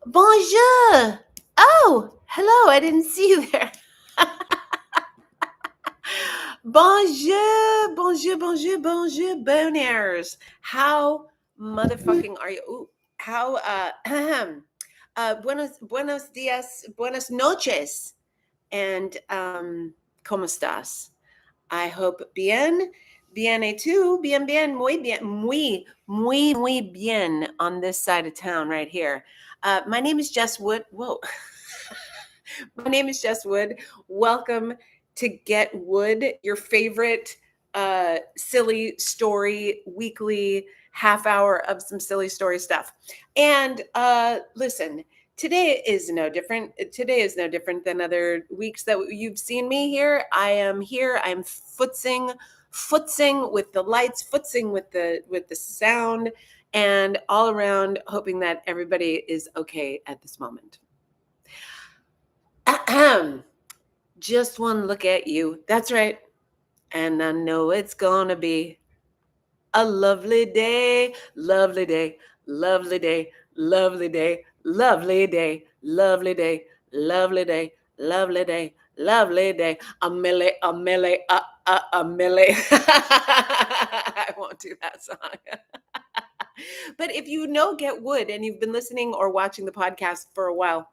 Bonjour. Oh, hello. I didn't see you there. Bonjour, bonjour, bonjour, bonjour, boners. How motherfucking are you? Ooh, how buenos dias, buenas noches, and ¿cómo estás? I hope bien et tu, bien, muy bien on this side of town right here. My name is Jess Wood. Whoa. My name is Jess Wood. Welcome to Get Wood, your favorite silly story weekly half hour of some silly story stuff. And listen, today is no different. Today is no different than other weeks that you've seen me here. I am here. I'm footsing with the lights, footsing with the sound, and all around hoping that everybody is okay at this moment. Just one look at you. That's right. And I know it's gonna be a lovely day, lovely day, lovely day, lovely day, lovely day, lovely day, lovely day, lovely day, lovely day. A milli, a milli. I won't do that song. But if you know Get Wood and you've been listening or watching the podcast for a while,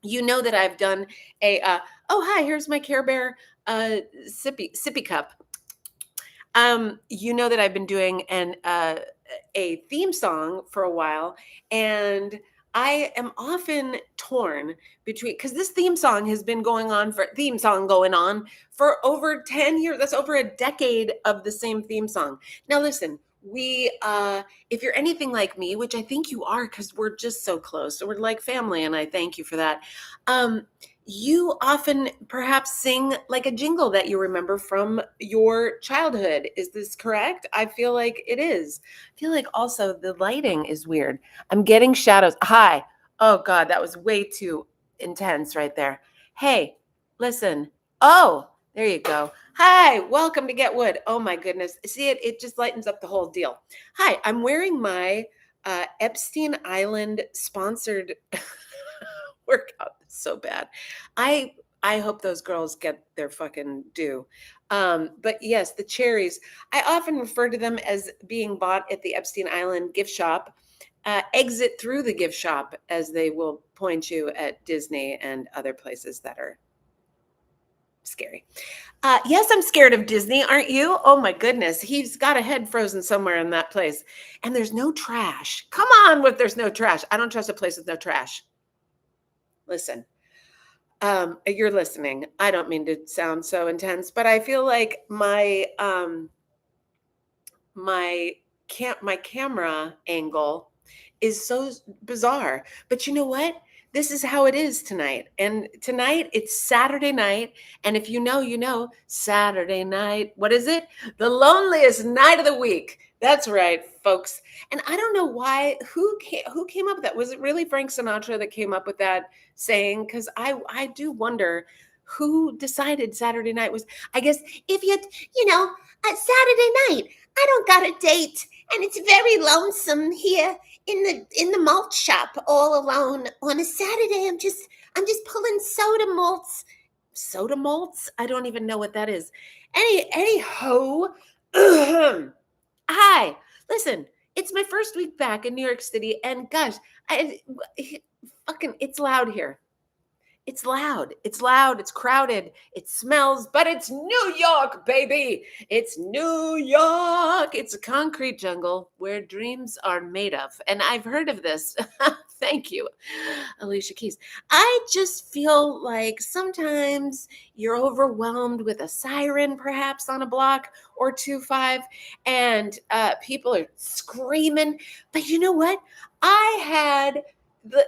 you know that I've done a oh hi, here's my Care Bear sippy cup. You know that I've been doing a theme song for a while, and I am often torn between, because this theme song has been going on for over 10 years. That's over a decade of the same theme song. Now listen, we if you're anything like me, which I think you are because we're just so close, so we're like family, and I thank you for that. You often perhaps sing like a jingle that you remember from your childhood. Is this correct? I feel like it is. I feel like also the lighting is weird. I'm getting shadows. Hi. Oh God, that was way too intense right there. Hey, listen. Oh, there you go. Hi, welcome to Get Wood. Oh my goodness. See it? It just lightens up the whole deal. Hi, I'm wearing my Epstein Island sponsored workout. It's so bad. I I hope those girls get their fucking due. But yes, the cherries. I often refer to them as being bought at the Epstein Island gift shop. Exit through the gift shop, as they will point you at Disney and other places that are scary. Yes, I'm scared of Disney, aren't you? Oh my goodness, he's got a head frozen somewhere in that place. And there's no trash. Come on, with there's no trash. I don't trust a place with no trash. Listen, you're listening. I don't mean to sound so intense, but I feel like my camera angle is so bizarre. But you know what? This is how it is tonight. And tonight it's Saturday night. And if you know, you know, Saturday night, what is it? The loneliest night of the week. That's right, folks. And I don't know why, who came up with that? Was it really Frank Sinatra that came up with that saying? Because I do wonder who decided Saturday night was, I guess, if you know, Saturday night, I don't got a date, and it's very lonesome here in the malt shop all alone on a Saturday. I'm just pulling soda malts. Soda malts? I don't even know what that is. Anyhow, hi. Listen, it's my first week back in New York City, and gosh, it's loud here. It's loud. It's loud. It's crowded. It smells, but it's New York, baby. It's New York. It's a concrete jungle where dreams are made of. And I've heard of this. Thank you, Alicia Keys. I just feel like sometimes you're overwhelmed with a siren, perhaps on a block or 2-5, and people are screaming. But you know what?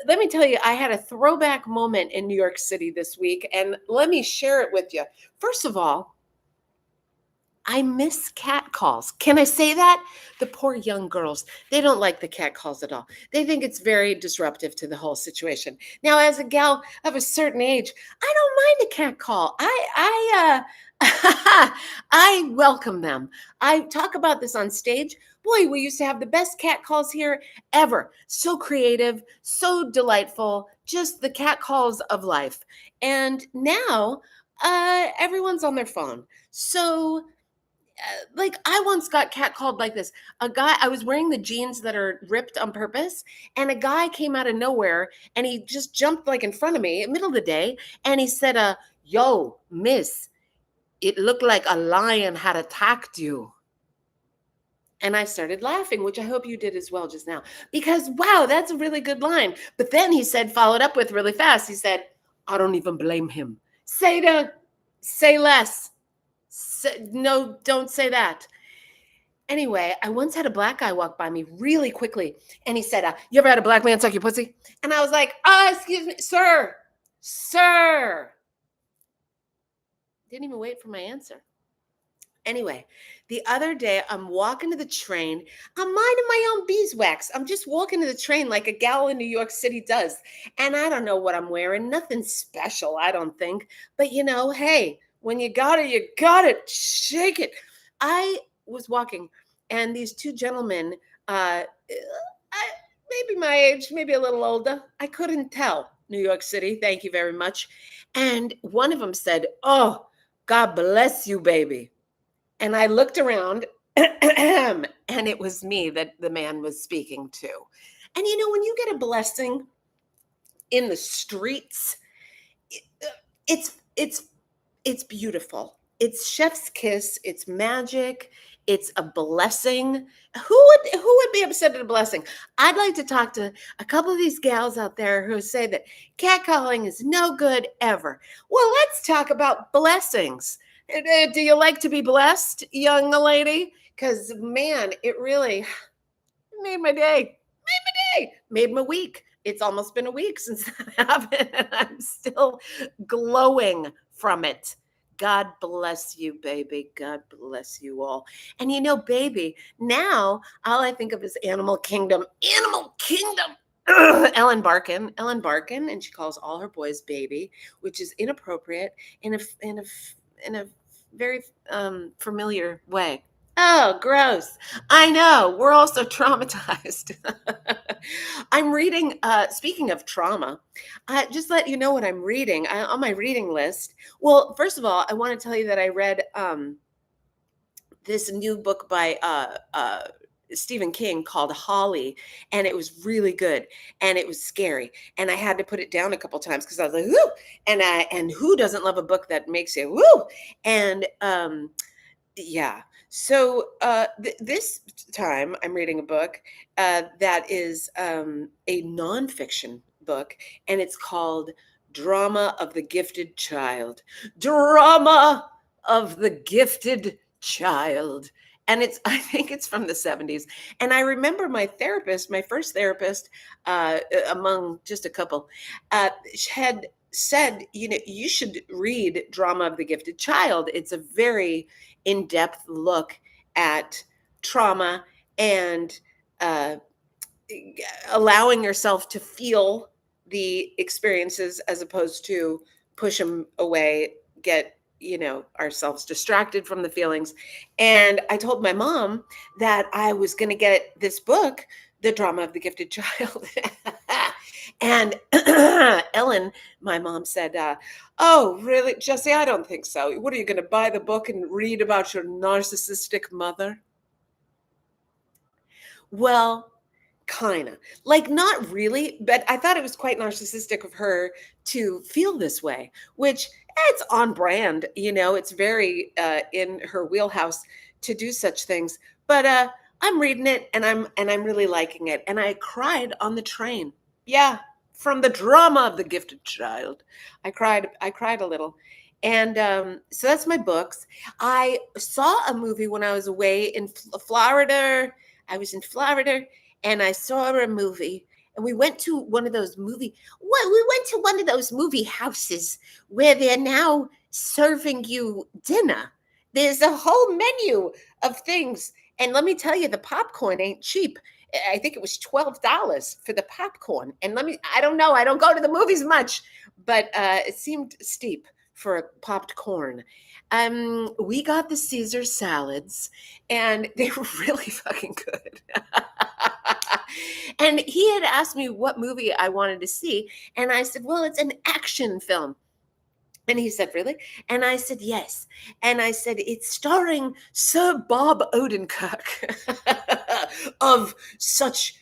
Let me tell you, I had a throwback moment in New York City this week, and let me share it with you. First of all, I miss catcalls. Can I say that? The poor young girls, they don't like the catcalls at all. They think it's very disruptive to the whole situation. Now, as a gal of a certain age, I don't mind a catcall. I welcome them. I talk about this on stage. Boy, we used to have the best cat calls here ever. So creative, so delightful, just the cat calls of life. And now everyone's on their phone. So like I once got catcalled like this. A guy, I was wearing the jeans that are ripped on purpose, and a guy came out of nowhere and he just jumped like in front of me in the middle of the day, and he said, yo, miss, it looked like a lion had attacked you. And I started laughing, which I hope you did as well just now, because wow, that's a really good line. But then he said, followed up with really fast, he said, I don't even blame him. Say less. No, don't say that. Anyway, I once had a black guy walk by me really quickly, and he said, you ever had a black man suck your pussy? And I was like, excuse me, sir. Didn't even wait for my answer. Anyway, the other day I'm walking to the train. I'm minding my own beeswax. I'm just walking to the train like a gal in New York City does. And I don't know what I'm wearing. Nothing special, I don't think. But hey, when you got it, you got it. Shake it. I was walking, and these two gentlemen, maybe my age, maybe a little older. I couldn't tell. New York City, thank you very much. And one of them said, oh, God bless you, baby. And I looked around and it was me that the man was speaking to. And when you get a blessing in the streets, it's beautiful. It's chef's kiss. It's magic. It's a blessing. Who would be upset at a blessing? I'd like to talk to a couple of these gals out there who say that catcalling is no good ever. Well, let's talk about blessings. Do you like to be blessed, young lady? Because, man, it really made my day. Made my week. It's almost been a week since that happened, and I'm still glowing from it. God bless you, baby. God bless you all. And baby, now all I think of is Animal Kingdom. Animal Kingdom. Ellen Barkin, and she calls all her boys baby, which is inappropriate in a very familiar way. Oh, gross. I know. We're all so traumatized. I'm reading, speaking of trauma, just let you know what I'm reading on my reading list. Well, first of all, I want to tell you that I read this new book by Stephen King called Holly, and it was really good, and it was scary, and I had to put it down a couple times because I was like, whoo, and who doesn't love a book that makes you woo? And yeah. So this time I'm reading a book that is a nonfiction book, and it's called Drama of the Gifted Child. Drama of the Gifted Child. And I think it's from the 70s. And I remember my therapist, my first therapist, among just a couple, had said, you should read Drama of the Gifted Child. It's a very in-depth look at trauma and allowing yourself to feel the experiences as opposed to push them away, get ourselves distracted from the feelings. And I told my mom that I was going to get this book, The Drama of the Gifted Child. And Ellen, my mom, said, oh, really, Jesse, I don't think so. What are you going to buy the book and read about your narcissistic mother? Well, kind of. Like, not really, but I thought it was quite narcissistic of her to feel this way, which it's on brand. It's very in her wheelhouse to do such things. But I'm reading it, and I'm really liking it. And I cried on the train. Yeah, from the drama of the gifted child. I cried a little. And so that's my books. I saw a movie when I was away in Florida. I was in Florida, and I saw a movie, and we went to one of those movie houses where they're now serving you dinner. There's a whole menu of things. And let me tell you, the popcorn ain't cheap. I think it was $12 for the popcorn. And I don't know, I don't go to the movies much, but it seemed steep for a popped corn. We got the Caesar salads, and they were really fucking good. And he had asked me what movie I wanted to see, and I said, "Well, it's an action film." And he said, "Really?" And I said, "Yes." And I said, "It's starring Sir Bob Odenkirk of such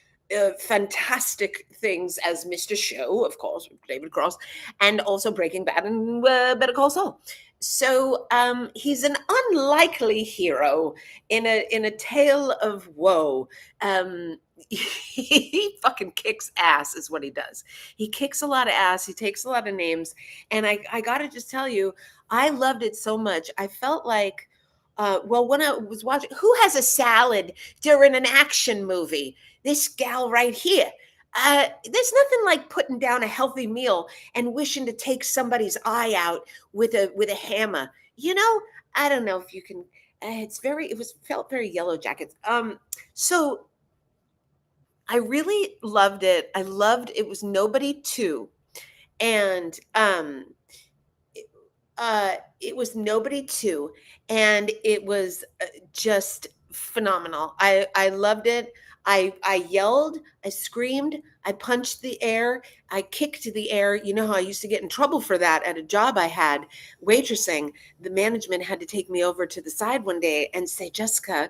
fantastic things as Mr. Show, of course, with David Cross, and also Breaking Bad and Better Call Saul." So he's an unlikely hero in a tale of woe. Um, he fucking kicks ass, is what he does. He kicks a lot of ass. He takes a lot of names. And I got to just tell you, I loved it so much. I felt like, well, when I was watching, who has a salad during an action movie? This gal right here. There's nothing like putting down a healthy meal and wishing to take somebody's eye out with a hammer. You know, I don't know if you can. Felt very Yellow Jackets. So I really loved it. I loved it was Nobody 2, and it was Nobody 2, and it was just phenomenal. I loved it. I yelled, I screamed, I punched the air, I kicked the air. You know how I used to get in trouble for that at a job I had waitressing. The management had to take me over to the side one day and say, "Jessica,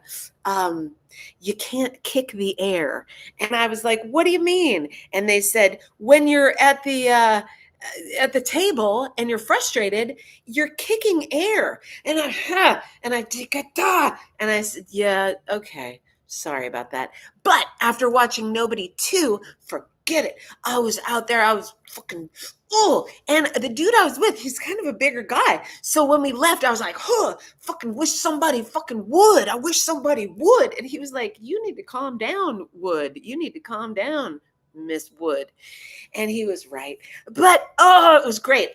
you can't kick the air." And I was like, "What do you mean?" And they said, "When you're at the table and you're frustrated, you're kicking air." And I said, "Yeah, okay, sorry about that." But after watching Nobody 2, forget it. I was out there, I was fucking and the dude I was with, he's kind of a bigger guy. So when we left, I was like, fucking wish somebody fucking would. I wish somebody would. And he was like, "You need to calm down, Wood. You need to calm down, Miss Wood." And he was right. But it was great.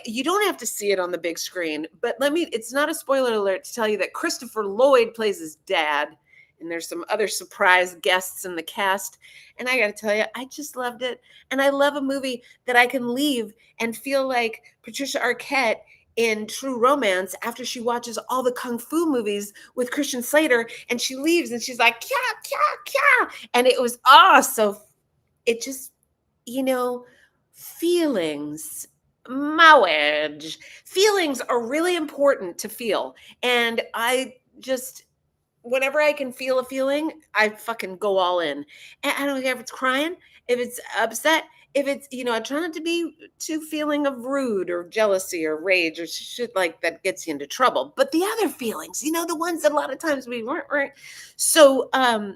You don't have to see it on the big screen, but it's not a spoiler alert to tell you that Christopher Lloyd plays his dad, and there's some other surprise guests in the cast. And I got to tell you, I just loved it. And I love a movie that I can leave and feel like Patricia Arquette in True Romance after she watches all the kung fu movies with Christian Slater, and she leaves and she's like, "Kya, kya, kya." And it was so it just, feelings, marriage, feelings are really important to feel. And I just, whenever I can feel a feeling, I fucking go all in. And I don't care if it's crying, if it's upset, if it's, I try not to be too feeling of rude or jealousy or rage or shit like that gets you into trouble. But the other feelings, the ones that a lot of times we weren't right. So,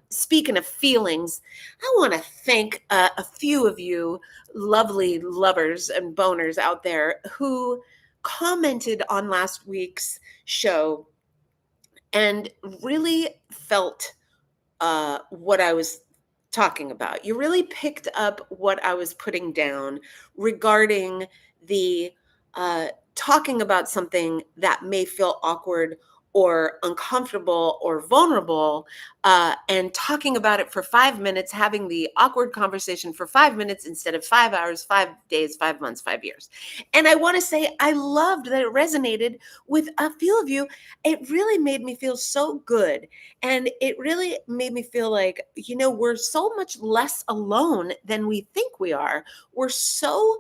speaking of feelings, I want to thank a few of you lovely lovers and boners out there who commented on last week's show and really felt what I was talking about. You really picked up what I was putting down regarding the talking about something that may feel awkward or uncomfortable or vulnerable, and talking about it for 5 minutes, having the awkward conversation for 5 minutes instead of 5 hours, 5 days, 5 months, 5 years. And I want to say I loved that it resonated with a few of you. It really made me feel so good. And it really made me feel like, we're so much less alone than we think we are. We're so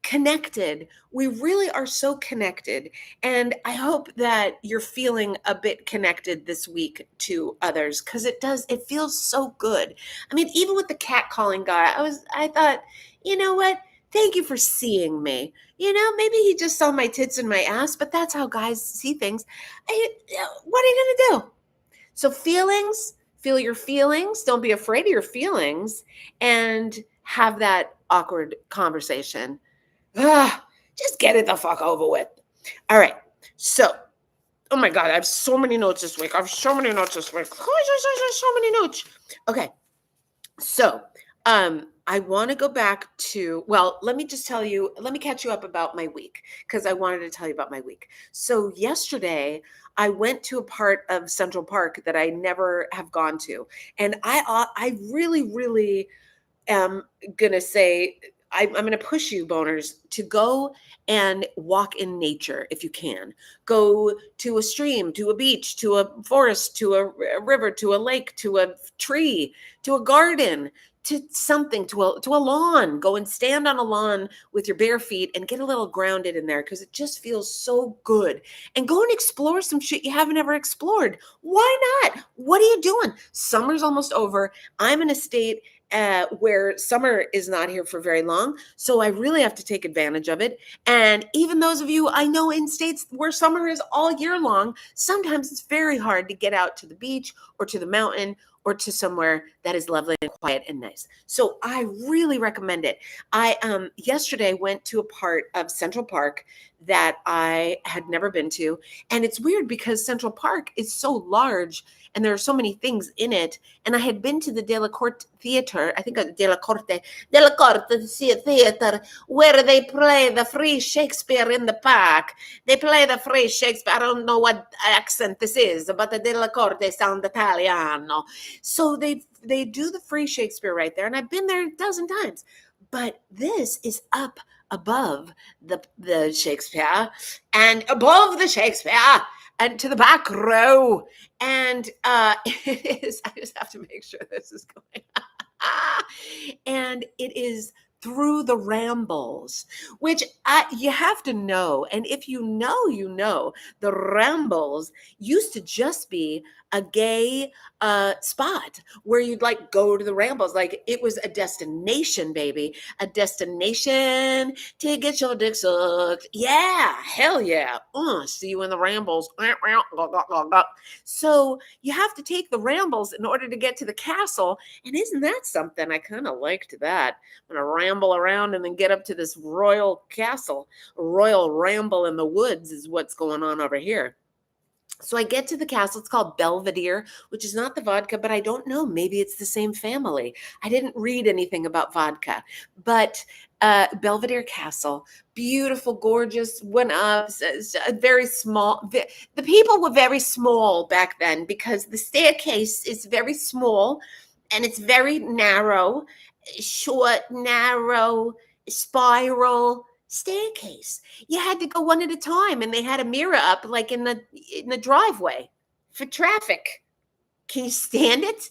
connected. We really are so connected. And I hope that you're feeling a bit connected this week to others, because it feels so good. I mean, even with the cat calling guy, I thought, you know what? Thank you for seeing me. Maybe he just saw my tits and my ass, but that's how guys see things. What are you going to do? So feel your feelings. Don't be afraid of your feelings, and have that awkward conversation. Just get it the fuck over with. All right. So, oh my God, I have so many notes this week. So many notes. Okay. So, I want to go back to, well, let me catch you up about my week, because I wanted to tell you about my week. So yesterday I went to a part of Central Park that I never have gone to. And I really, really am going to say, I'm going to push you, boners, to go and walk in nature if you can. Go to a stream, to a beach, to a forest, to a river, to a lake, to a tree, to a garden, to something, to a lawn. Go and stand on a lawn with your bare feet and get a little grounded in there, because it just feels so good. And go and explore some shit you haven't ever explored. Why not? What are you doing? Summer's almost over. I'm in a state where summer is not here for very long. So I really have to take advantage of it. And even those of you I know in states where summer is all year long, sometimes it's very hard to get out to the beach or to the mountain or to somewhere that is lovely and quiet and nice. So I really recommend it. I yesterday went to a part of Central Park that I had never been to. And it's weird because Central Park is so large and there are so many things in it. And I had been to the De La Corte Theater, I think De La Corte Theater, where they play the free Shakespeare in the park. They play the free Shakespeare. I don't know what accent this is, but the De La Corte sound Italiano. So they do the free Shakespeare right there. And I've been there a dozen times. But this is up above the Shakespeare and above the Shakespeare and to the back row. And it is, I just have to make sure this is going and it is through the Rambles, which you have to know. And if you know, the Rambles used to just be a gay spot where you'd like go to the Rambles. Like it was a destination, baby, a destination to get your dick sucked. Yeah, hell yeah. See you in the Rambles. So you have to take the Rambles in order to get to the castle. And isn't that something? I kind of liked that. I'm going to ramble around and then get up to this royal castle. A royal ramble in the woods is what's going on over here. So I get to the castle. It's called Belvedere, which is not the vodka, but I don't know. Maybe it's the same family. I didn't read anything about vodka, but Belvedere Castle, beautiful, gorgeous, went up, very small. The people were very small back then because the staircase is very small and it's very narrow, short, narrow, spiral staircase. You had to go one at a time, and they had a mirror up like in the driveway for traffic. Can you stand it?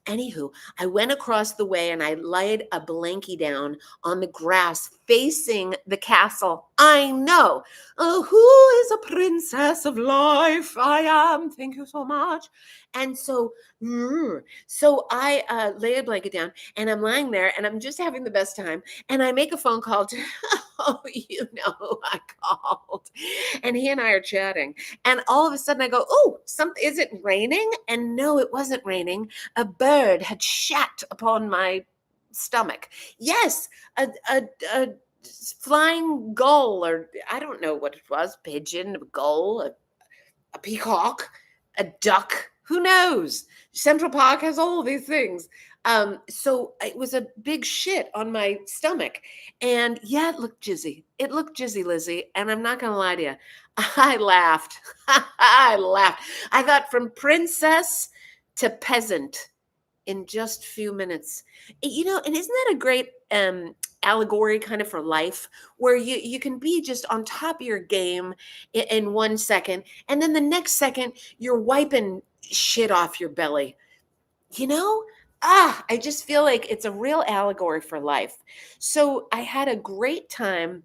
Anywho, I went across the way and I laid a blankie down on the grass facing the castle. I know. Who is a princess of life? I am. Thank you so much. And so I lay a blanket down and I'm lying there and I'm just having the best time. And I make a phone call to, oh, you know who I called. And he and I are chatting. And all of a sudden I go, oh, is it raining? And no, it wasn't raining. A bird had shat upon my stomach. Yes, a flying gull, or I don't know what it was, pigeon, a gull, a peacock, a duck. Who knows? Central Park has all these things. So it was a big shit on my stomach. And yeah, it looked jizzy. It looked jizzy, Lizzie. And I'm not going to lie to you. I laughed. I laughed. I thought from princess to peasant in just a few minutes. You know, and isn't that a great allegory kind of for life, where you can be just on top of your game in 1 second, and then the next second you're wiping shit off your belly. You know? I just feel like it's a real allegory for life. So I had a great time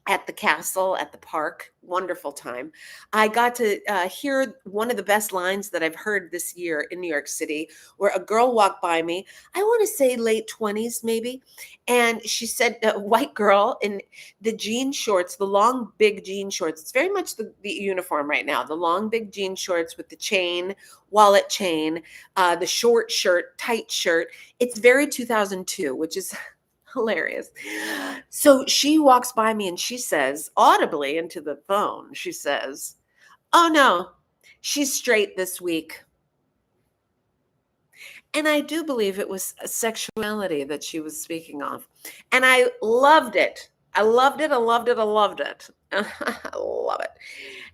at the castle, at the park. Wonderful time. I got to hear one of the best lines that I've heard this year in New York City, where a girl walked by me, I want to say late 20s maybe, and she said, a white girl in the jean shorts, the long, big jean shorts. It's very much the uniform right now, the long, big jean shorts with the chain, wallet chain, the short shirt, tight shirt. It's very 2002, which is hilarious. So she walks by me and she says, audibly into the phone, she says, oh no, she's straight this week. And I do believe it was a sexuality that she was speaking of. And I loved it. I loved it. I loved it. I loved it. I love it.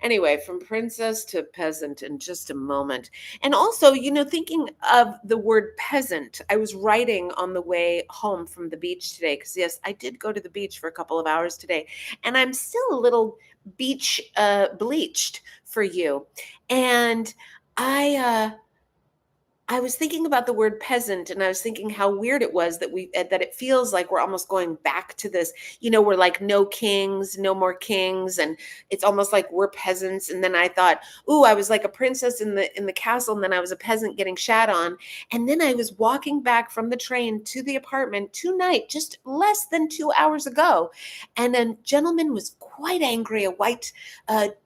Anyway, from princess to peasant in just a moment. And also, thinking of the word peasant, I was writing on the way home from the beach today because, yes, I did go to the beach for a couple of hours today. And I'm still a little beach bleached for you. And I was thinking about the word peasant, and I was thinking how weird it was that it feels like we're almost going back to this, we're like no kings, no more kings, and it's almost like we're peasants. And then I thought, ooh, I was like a princess in the castle, and then I was a peasant getting shat on. And then I was walking back from the train to the apartment tonight, just less than 2 hours ago, and a gentleman was quite angry, a white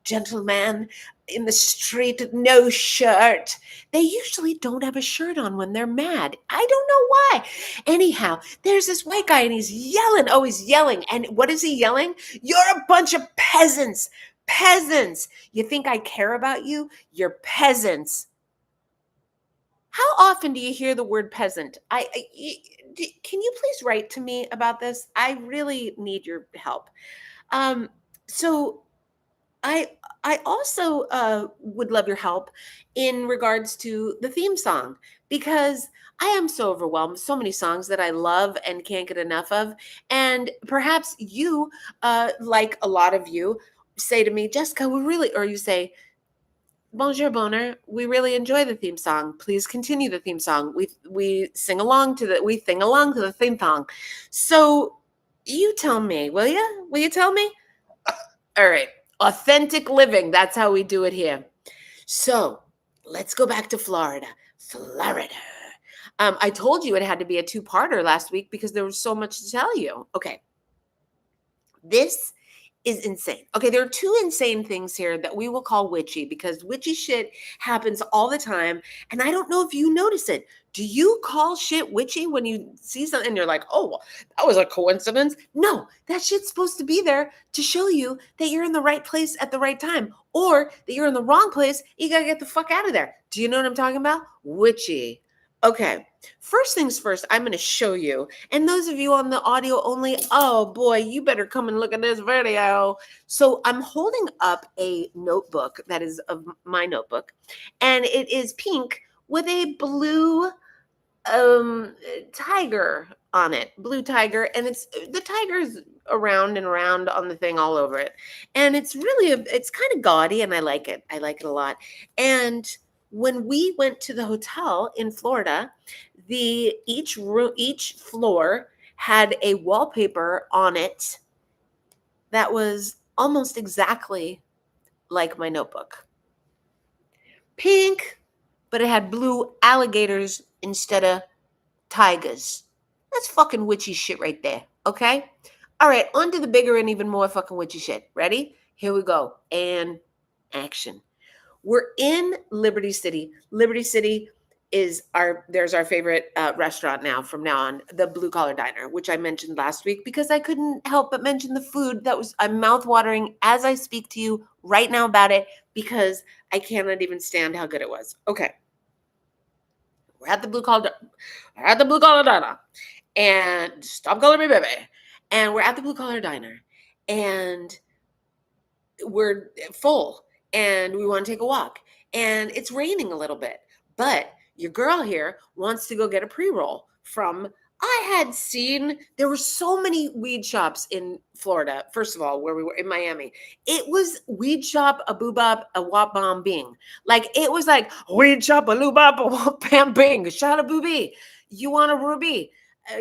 gentleman in the street, no shirt. They usually don't have a shirt on when they're mad. I don't know why. Anyhow, there's this white guy and he's yelling. Oh, he's yelling. And what is he yelling? You're a bunch of peasants. Peasants. You think I care about you? You're peasants. How often do you hear the word peasant? Can you please write to me about this? I really need your help. Um, so I I also would love your help in regards to the theme song because I am so overwhelmed. So many songs that I love and can't get enough of, and perhaps you, like a lot of you, say to me, Jessica, we really, or you say, Bonjour Boner, we really enjoy the theme song. Please continue the theme song. We sing along to the theme song. So you tell me, will you? Will you tell me? All right. Authentic living. That's how we do it here. So let's go back to Florida. Florida. I told you it had to be a two-parter last week because there was so much to tell you. Okay. This is insane. Okay, there are two insane things here that we will call witchy because witchy shit happens all the time. And I don't know if you notice it. Do you call shit witchy when you see something and you're like, oh, well, that was a coincidence? No, that shit's supposed to be there to show you that you're in the right place at the right time or that you're in the wrong place. You got to get the fuck out of there. Do you know what I'm talking about? Witchy. Okay. First things first, I'm going to show you. And those of you on the audio only, oh boy, you better come and look at this video. So I'm holding up a notebook that is of my notebook, and it is pink with a blue tiger on it, blue tiger, and it's the tiger's around and around on the thing all over it. And it's really it's kind of gaudy and I like it. I like it a lot. And when we went to the hotel in Florida, each floor had a wallpaper on it that was almost exactly like my notebook. Pink, but it had blue alligators instead of tigers. That's fucking witchy shit right there. Okay? All right, on to the bigger and even more fucking witchy shit. Ready? Here we go. And action. We're in Liberty City. There's our favorite restaurant now from now on, the Blue Collar Diner, which I mentioned last week because I couldn't help but mention the food I'm mouth-watering as I speak to you right now about it because I cannot even stand how good it was. Okay. We're at the Blue Collar Diner. And stop calling me baby. And we're at the Blue Collar Diner. And we're full and we want to take a walk and it's raining a little bit, but your girl here wants to go get a pre-roll from I had seen there were so many weed shops in Florida. First of all, where we were in Miami, it was weed shop, a boobop, a wop bomb bing. Like it was like weed shop, a loobop, a wop bam bing. Shot a booby. You want a ruby?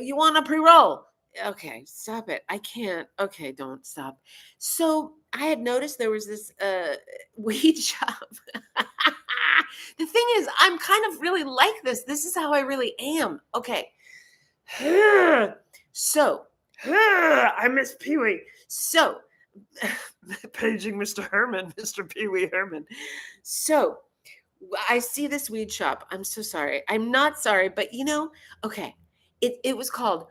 You want a pre-roll? Okay, stop it. I can't. Okay, don't stop. So I had noticed there was this weed shop. The thing is, I'm kind of really like this. This is how I really am. Okay. So, I miss Pee Wee. So, paging Mr. Herman, Mr. Pee Wee Herman. So, I see this weed shop. I'm so sorry. I'm not sorry, but okay. It was called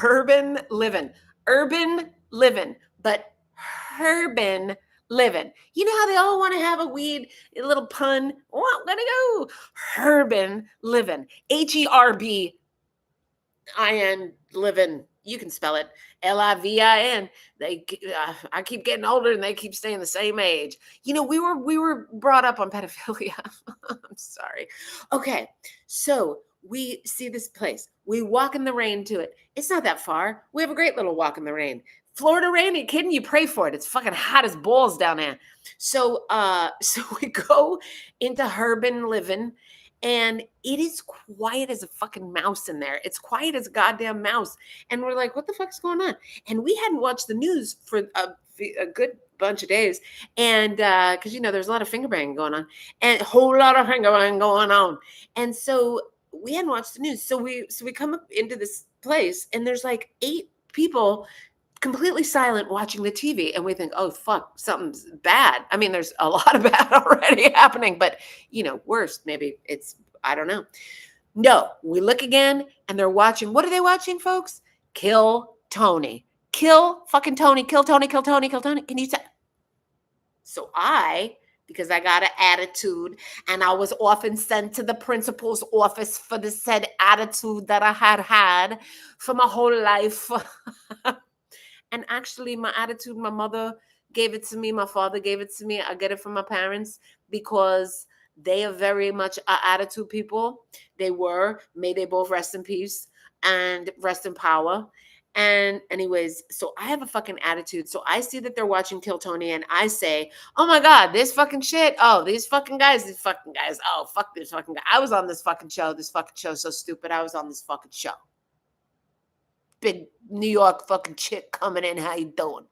Urban Livin'. Urban Livin', but Herban Livin'. You know how they all want to have a little pun? Oh, let it go. Herban Livin'. HERBIN livin'. You can spell it Livin. I keep getting older and they keep staying the same age. You know, we were brought up on pedophilia. I'm sorry. Okay, so we see this place. We walk in the rain to it. It's not that far. We have a great little walk in the rain. Florida rain, you kidding? You pray for it. It's fucking hot as balls down there. So so we go into urban living, and it is quiet as a fucking mouse in there. It's quiet as a goddamn mouse. And we're like, what the fuck's going on? And we hadn't watched the news for a good bunch of days. And because, you know, there's a lot of finger banging going on and a whole lot of finger banging going on. And so we hadn't watched the news. So we come up into this place and there's like 8 people completely silent watching the TV, and we think, oh fuck, something's bad. I mean, there's a lot of bad already happening, but you know, worst, maybe it's, I don't know. No, we look again and they're watching. What are they watching, folks? Kill Tony. Kill fucking Tony. Kill Tony. Kill Tony. Kill Tony. Can you tell? So because I got an attitude and I was often sent to the principal's office for the said attitude that I had for my whole life. And actually, my attitude, my mother gave it to me. My father gave it to me. I get it from my parents because they are very much attitude people. They were. May they both rest in peace and rest in power. And anyways, so I have a fucking attitude. So I see that they're watching Kill Tony and I say, oh my God, this fucking shit. Oh, these fucking guys. Oh, fuck this fucking guy. I was on this fucking show. This fucking show so stupid. I was on this fucking show. Big New York fucking chick coming in. How you doing?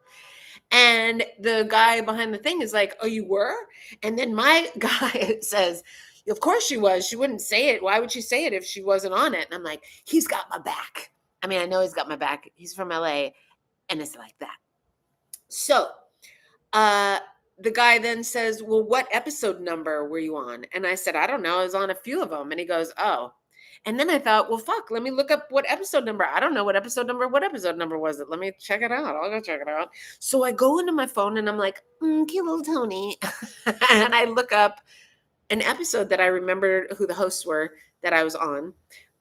And the guy behind the thing is like, oh, you were? And then my guy says, of course she was. She wouldn't say it. Why would she say it if she wasn't on it? And I'm like, he's got my back. I mean, I know he's got my back. He's from LA. And it's like that. So the guy then says, well, what episode number were you on? And I said, I don't know. I was on a few of them. And he goes, oh. And then I thought, well, fuck, let me look up what episode number. I don't know what episode number was it? Let me check it out. I'll go check it out. So I go into my phone and I'm like, cute little Tony. And I look up an episode that I remember who the hosts were that I was on,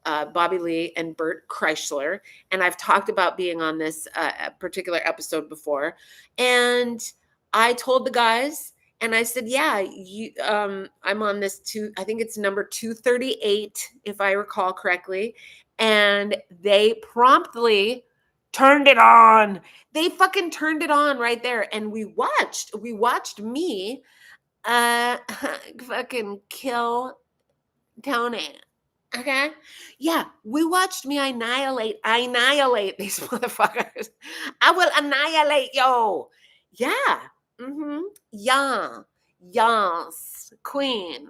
Bobby Lee and Bert Kreischer. And I've talked about being on this particular episode before. And I told the guys, and I said, yeah, I'm on this I think it's number 238, if I recall correctly. And they promptly turned it on. They fucking turned it on right there. And we watched me fucking kill Tony. Okay. Yeah. We watched me annihilate these motherfuckers. I will annihilate yo. Yeah. Mm-hmm. Yeah. Yes. Queen.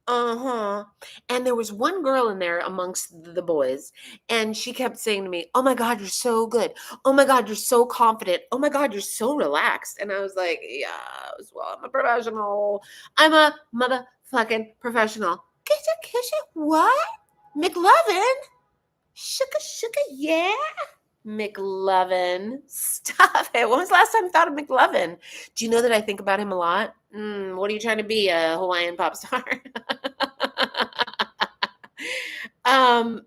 Uh-huh. And there was one girl in there amongst the boys, and she kept saying to me, oh my God, you're so good. Oh my God, you're so confident. Oh my God, you're so relaxed. And I was like, yeah, well, I'm a professional. I'm a motherfucking professional. What? McLovin? Sugar, yeah. McLovin. Stop it. When was the last time you thought of McLovin? Do you know that I think about him a lot? What are you trying to be, a Hawaiian pop star? An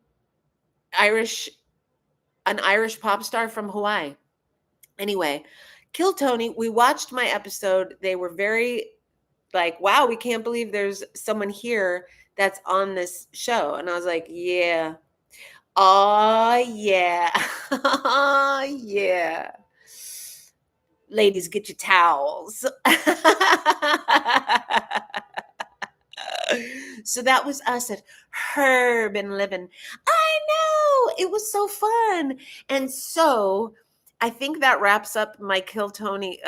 Irish pop star from Hawaii. Anyway, Kill Tony, we watched my episode. They were very like, wow, we can't believe there's someone here that's on this show. And I was like, yeah. Oh, yeah. Oh, yeah. Ladies, get your towels. So that was us at Herb and Living. I know. It was so fun. And so I think that wraps up my Kill Tony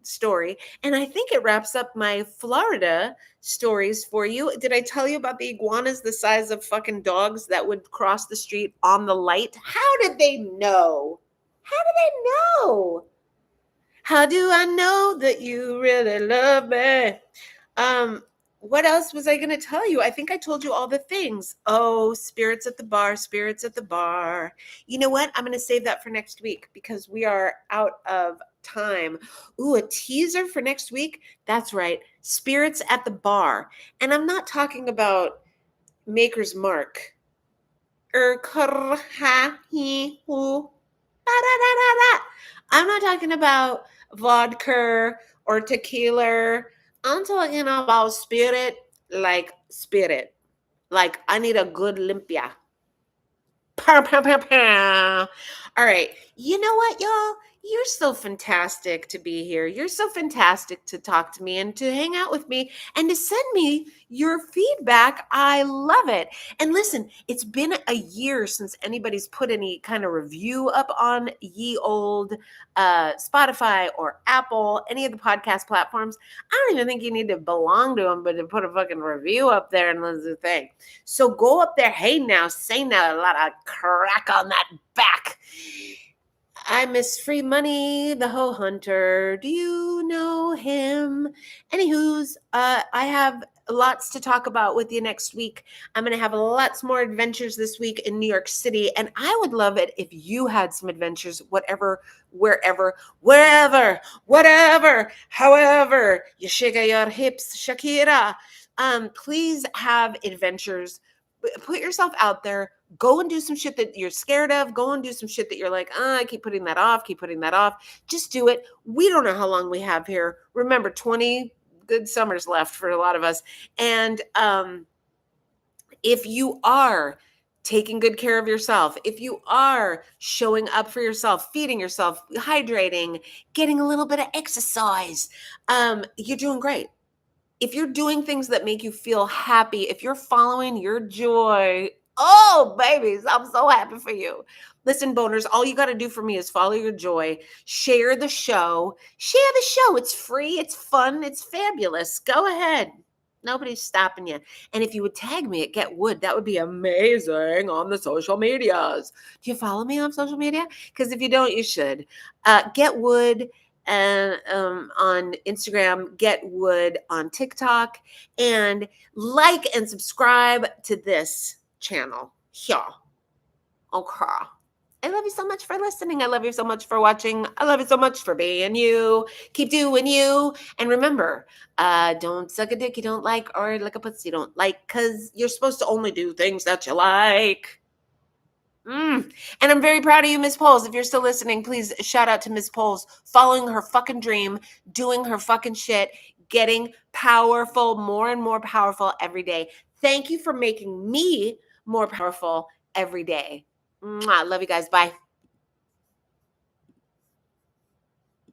story. And I think it wraps up my Florida stories for you. Did I tell you about the iguanas the size of fucking dogs that would cross the street on the light? How did they know? How do they know? How do I know that you really love me? What else was I going to tell you? I think I told you all the things. Oh, spirits at the bar, spirits at the bar. You know what? I'm going to save that for next week because we are out of time. Ooh, a teaser for next week? That's right. Spirits at the bar. And I'm not talking about Maker's Mark. Da-da-da-da-da. I'm not talking about vodka or tequila. I'm talking about spirit, like spirit. Like I need a good limpia. Pow, pow, pow, pow. All right. You know what, y'all? You're so fantastic to be here. You're so fantastic to talk to me and to hang out with me and to send me your feedback. I love it. And listen, it's been a year since anybody's put any kind of review up on ye old Spotify or Apple, any of the podcast platforms. I don't even think you need to belong to them, but to put a fucking review up there and let's do the thing. So go up there, hey now, say now, a lot of crack on that back. I miss Free Money, the Hoe Hunter. Do you know him? Anywho's, I have lots to talk about with you next week. I'm going to have lots more adventures this week in New York City, and I would love it if you had some adventures, whatever, wherever, wherever, whatever, however you shake your hips, Shakira. Please have adventures. Put yourself out there. Go and do some shit that you're scared of. Go and do some shit that you're like, I keep putting that off, keep putting that off. Just do it. We don't know how long we have here. Remember, 20 good summers left for a lot of us. And if you are taking good care of yourself, if you are showing up for yourself, feeding yourself, hydrating, getting a little bit of exercise, you're doing great. If you're doing things that make you feel happy, if you're following your joy, oh, babies, I'm so happy for you. Listen, boners, all you got to do for me is follow your joy, share the show. Share the show. It's free, it's fun, it's fabulous. Go ahead. Nobody's stopping you. And if you would tag me at Get Wood, that would be amazing on the social medias. Do you follow me on social media? Because if you don't, you should. Get Wood and on Instagram, Get Wood on TikTok, and like and subscribe to this channel. Yeah. Okay. I love you so much for listening. I love you so much for watching. I love you so much for being you. Keep doing you. And remember, don't suck a dick you don't like or lick a pussy you don't like, because you're supposed to only do things that you like. And I'm very proud of you, Miss Poles. If you're still listening, please shout out to Miss Poles, following her fucking dream, doing her fucking shit, getting powerful, more and more powerful every day. Thank you for making me more powerful every day. Mwah. Love you guys. Bye.